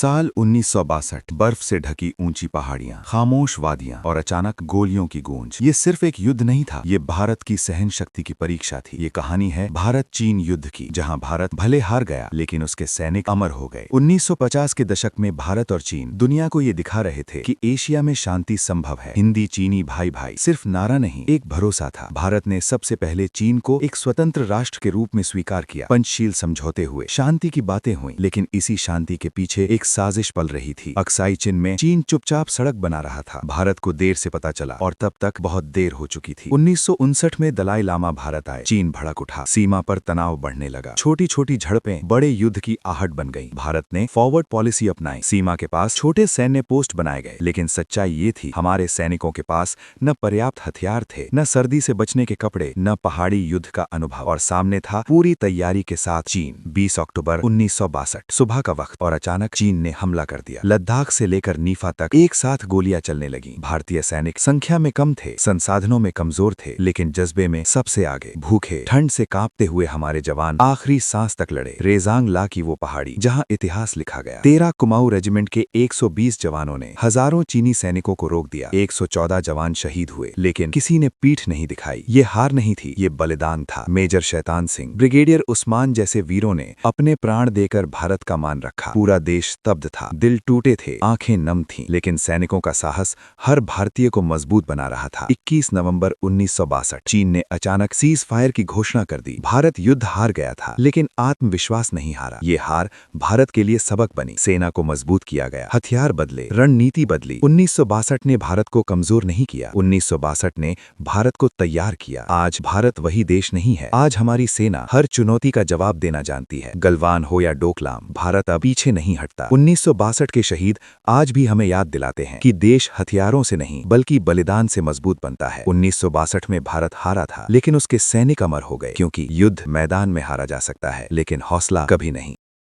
साल 1962। बर्फ से ढकी ऊंची पहाड़ियां, खामोश वादियां और अचानक गोलियों की गूंज। ये सिर्फ एक युद्ध नहीं था, ये भारत की सहन शक्ति की परीक्षा थी। ये कहानी है भारत चीन युद्ध की, जहां भारत भले हार गया लेकिन उसके सैनिक अमर हो गए। 1950 के दशक में भारत और चीन दुनिया को ये दिखा रहे थे कि एशिया में शांति संभव है। हिंदी चीनी भाई भाई सिर्फ नारा नहीं, एक भरोसा था। भारत ने सबसे पहले चीन को एक स्वतंत्र राष्ट्र के रूप में स्वीकार किया। पंचशील समझौते हुए, शांति की बातें हुई, लेकिन इसी शांति के पीछे एक साजिश पल रही थी। अक्साई चिन में चीन चुपचाप सड़क बना रहा था। भारत को देर से पता चला और तब तक बहुत देर हो चुकी थी। 1959 में दलाई लामा भारत आए। चीन भड़क उठा, सीमा पर तनाव बढ़ने लगा। छोटी छोटी झड़पें बड़े युद्ध की आहट बन गई। भारत ने फॉरवर्ड पॉलिसी अपनाई। सीमा के पास छोटे सैन्य पोस्ट बनाए गए, लेकिन सच्चाई ये थी, हमारे सैनिकों के पास न पर्याप्त हथियार थे, न सर्दी से बचने के कपड़े, न पहाड़ी युद्ध का अनुभव, और सामने था पूरी तैयारी के साथ चीन। 20 अक्टूबर 1962 सुबह का वक्त, और अचानक चीन ने हमला कर दिया। लद्दाख से लेकर नीफा तक एक साथ गोलियां चलने लगी। भारतीय सैनिक संख्या में कम थे, संसाधनों में कमजोर थे, लेकिन जज्बे में सबसे आगे। भूखे, ठंड से कांपते हुए हमारे जवान आखिरी सांस तक लड़े। रेजांग ला की वो पहाड़ी जहां इतिहास लिखा गया। 13 कुमाऊं रेजिमेंट के 120 जवानों ने हजारों चीनी सैनिकों को रोक दिया। 114 जवान शहीद हुए, लेकिन किसी ने पीठ नहीं दिखाई। ये हार नहीं थी, ये बलिदान था। मेजर शैतान सिंह, ब्रिगेडियर उस्मान जैसे वीरों ने अपने प्राण देकर भारत का मान रखा। पूरा देश स्तब्ध था, दिल टूटे थे, आंखें नम थीं, लेकिन सैनिकों का साहस हर भारतीय को मजबूत बना रहा था। 21 नवंबर 1962 चीन ने अचानक सीज फायर की घोषणा कर दी। भारत युद्ध हार गया था, लेकिन आत्मविश्वास नहीं हारा। ये हार भारत के लिए सबक बनी। सेना को मजबूत किया गया, हथियार बदले, रणनीति बदली। 1962 ने भारत को कमजोर नहीं किया, 1962 ने भारत को तैयार किया। आज भारत वही देश नहीं है। आज हमारी सेना हर चुनौती का जवाब देना जानती है। गलवान हो या डोकलाम, भारत अब पीछे नहीं हटता। 1962 के शहीद आज भी हमें याद दिलाते हैं कि देश हथियारों से नहीं बल्कि बलिदान से मजबूत बनता है। 1962 में भारत हारा था, लेकिन उसके सैनिक अमर हो गए, क्योंकि युद्ध मैदान में हारा जा सकता है, लेकिन हौसला कभी नहीं।